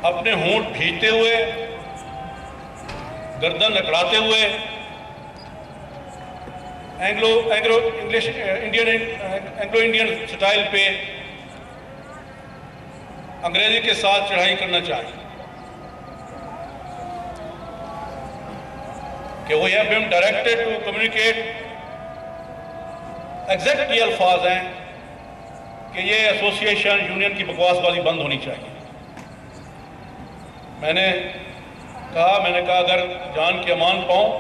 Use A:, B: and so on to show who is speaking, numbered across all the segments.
A: اپنے ہونٹ بھیجتے ہوئے، گردن اکڑاتے ہوئے اینگلو انڈین سٹائل پہ انگریزی کے ساتھ چڑھائی کرنا چاہیں کہ وہ یہ بیم ڈائریکٹڈ ٹو کمیونیکیٹ، ایگزیکٹ یہ الفاظ ہیں کہ یہ ایسوسیشن یونین کی بکواس بازی بند ہونی چاہیے۔ میں نے کہا اگر جان کے امان پاؤں،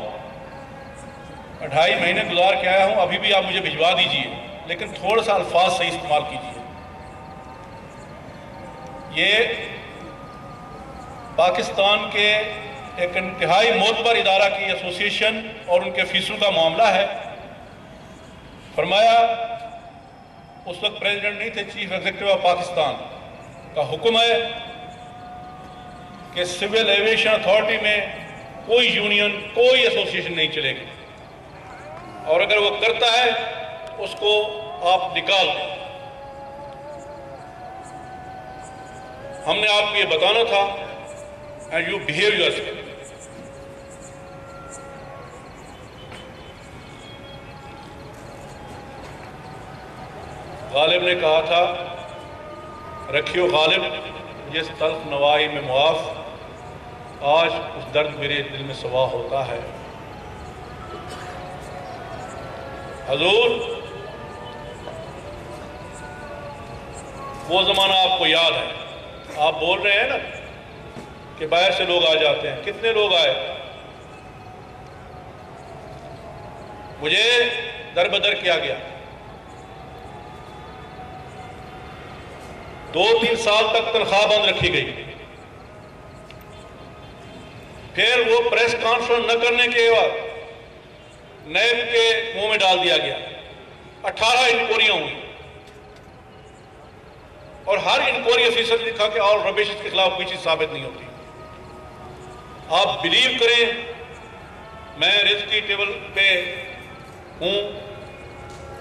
A: 2.5 مہینے گزار کے آیا ہوں، ابھی بھی آپ مجھے بھجوا دیجئے، لیکن تھوڑا سا الفاظ صحیح استعمال کیجئے۔ یہ پاکستان کے ایک انتہائی معتبر ادارہ کی ایسوسیشن اور ان کے فیسوں کا معاملہ ہے۔ فرمایا اس وقت پریزیڈنٹ نہیں تھے، چیف ایگزیکٹو آف پاکستان کا حکم ہے کہ سول ایویشن اتھارٹی میں کوئی یونین، کوئی ایسوسیشن نہیں چلے گی، اور اگر وہ کرتا ہے اس کو آپ نکال دیں۔ ہم نے آپ کو یہ بتانا تھا and you behave yourself۔ غالب نے کہا تھا رکھیو غالب جس تلخ نوائی میں معاف، آج اس درد میرے دل میں سوا ہوتا ہے۔ حضور وہ زمانہ آپ کو یاد ہے، آپ بول رہے ہیں نا کہ باہر سے لوگ آ جاتے ہیں، کتنے لوگ آئے؟ مجھے در بدر کیا گیا، 2-3 سال تک تنخواہ بند رکھی گئی، پھر وہ پریس کانفرنس نہ کرنے کے بعد نیب کے منہ میں ڈال دیا گیا، 18 انکوائریاں ہوئی، اور ہر انکوائری آفیسر نے لکھا کہ آل ربش کے خلاف کوئی چیز ثابت نہیں ہوتی۔ آپ بلیو کریں، میں رزق کی ٹیبل پہ ہوں،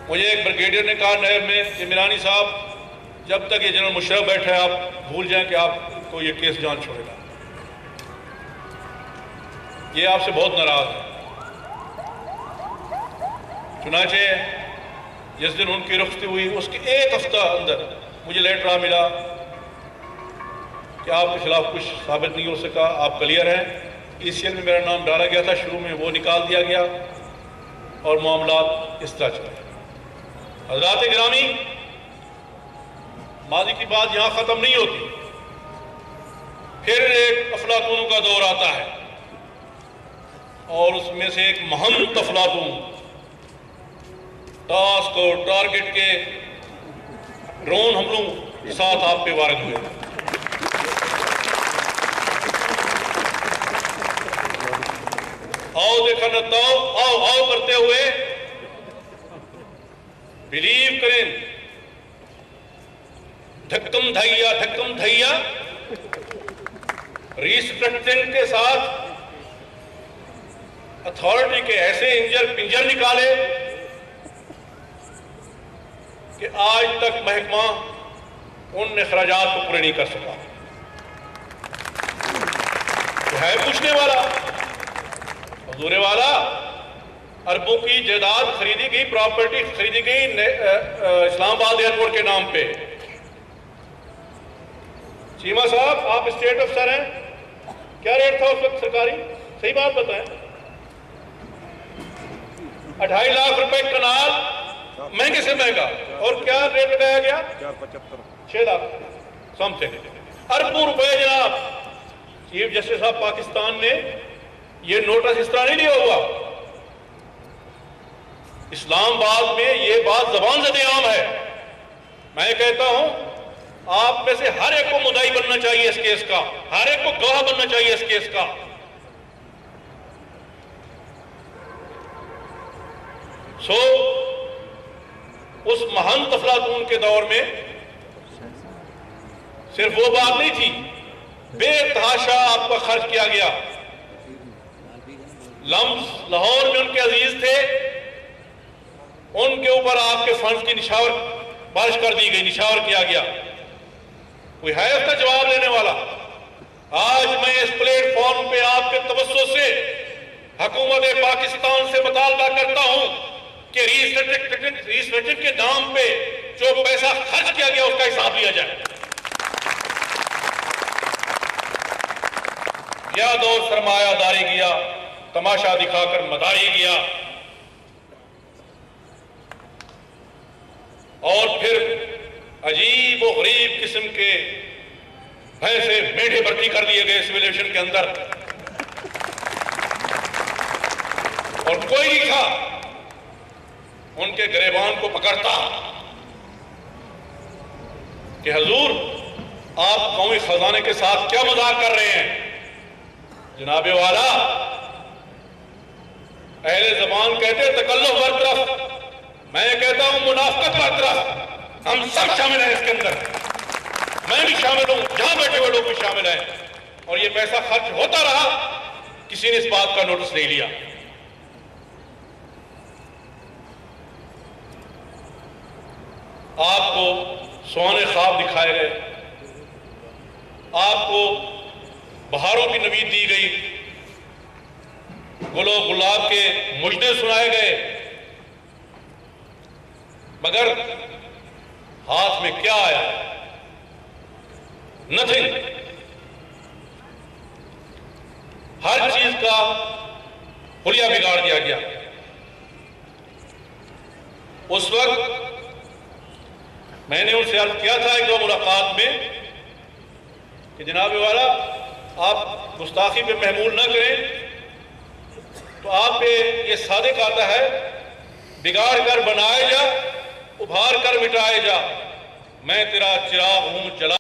A: مجھے ایک بریگیڈیئر نے کہا نیب میں کہ میرانی صاحب جب تک یہ جنرل مشرف بیٹھے آپ بھول جائیں کہ آپ کو یہ کیس جان چھوڑے گا، یہ آپ سے بہت ناراض ہے۔ چنانچہ جس دن ان کی رخصتی ہوئی اس کے 1 ہفتہ اندر مجھے لیٹر ملا کہ آپ کے خلاف کچھ ثابت نہیں ہو سکا، آپ کلیئر ہیں۔ ECL میں میرا نام ڈالا گیا تھا، شروع میں وہ نکال دیا گیا اور معاملات اس طرح چلے۔ حضرات گرامی، ماضی کی بات یہاں ختم نہیں ہوتی، پھر ایک افلاطونوں کا دور آتا ہے، اور اس میں سے ایک مہم افلاطون ٹاسک اور ٹارگٹ کے ڈرون حملوں کے ساتھ آپ پہ وارد ہوئے۔ آؤ دیکھا نتاؤ، آؤ آؤ کرتے ہوئے بلیو کریں، دھکم دھیا ریسٹرکچرنگ کے ساتھ اتھارٹی کے ایسے انجر پنجر نکالے کہ آج تک محکمہ ان اخراجات کو پورے نہیں کر سکا۔ تو ہے پوچھنے والا، حضور والا، اربوں کی جائیداد خریدی گئی، پراپرٹی خریدی گئی اسلام آباد ایئرپورٹ کے نام پہ۔ چیمہ صاحب آپ اسٹیٹ افسر ہیں، کیا ریٹ تھا اس وقت سرکاری؟ صحیح بات بتائیں۔ 2.5 لاکھ روپے کنال، مہنگے سے مہنگا، اور کیا ریٹ لگایا گیا؟ 6 لاکھ سم تھنگ، اربوں روپے جناب۔ چیف جسٹس آف پاکستان نے یہ نوٹس اس طرح نہیں لیا ہوا۔ اسلام آباد میں یہ بات زبان زد عام ہے۔ میں کہتا ہوں آپ میں سے ہر ایک کو مدعی بننا چاہیے اس کیس کا، ہر ایک کو گواہ بننا چاہیے اس کیس کا۔ اس مہنت افلاطون کے دور میں صرف وہ بات نہیں تھی، بے تحاشا آپ کا خرچ کیا گیا۔ لمس لاہور میں ان کے عزیز تھے، ان کے اوپر آپ کے فنڈز کی نشاور بارش کر دی گئی، نشاور کیا گیا۔ کوئی ہے اس کا جواب دینے والا؟ آج میں اس پلیٹ فارم پہ آپ کے توسط سے حکومت پاکستان سے مطالبہ کرتا ہوں کہ ریسٹرکشن کے نام پہ جو پیسہ خرچ کیا گیا اس کا حساب لیا جائے. یا دور سرمایہ داری کیا، تماشا دکھا کر مداری کیا، اور پھر عجیب و غریب قسم کے بھینسے میڈے بھرتی کر دیے گئے سول ایویشن کے اندر، اور کوئی نہیں تھا ان کے گریبان کو پکڑتا کہ حضور آپ قومی خزانے کے ساتھ کیا مذاق کر رہے ہیں. جناب والا، اہل زبان کہتے تکلف برطرف، میں کہتا ہوں منافقت برطرف. ہم سب شامل ہیں اس کے اندر، میں بھی شامل ہوں، جہاں بیٹھے ہوئے لوگ بھی شامل ہیں. اور یہ پیسہ خرچ ہوتا رہا، کسی نے اس بات کا نوٹس نہیں لیا. آپ کو سونے خواب دکھائے گئے، آپ کو بہاروں کی نوید دی گئی، گل و گلاب کے مجدے سنائے گئے، مگر ہاتھ میں کیا آیا؟ نتھنگ. ہر چیز کا حلیہ بگاڑ دیا گیا. اس وقت میں نے ان سے عرض کیا تھا ایک دو ملاقات میں کہ جناب والا آپ گستاخی پہ محمول نہ کریں، تو آپ پہ یہ صادق آتا ہے، بگاڑ کر بنائے جا، ابھار کر مٹائے جا. میں تیرا چراغ ہوں جلا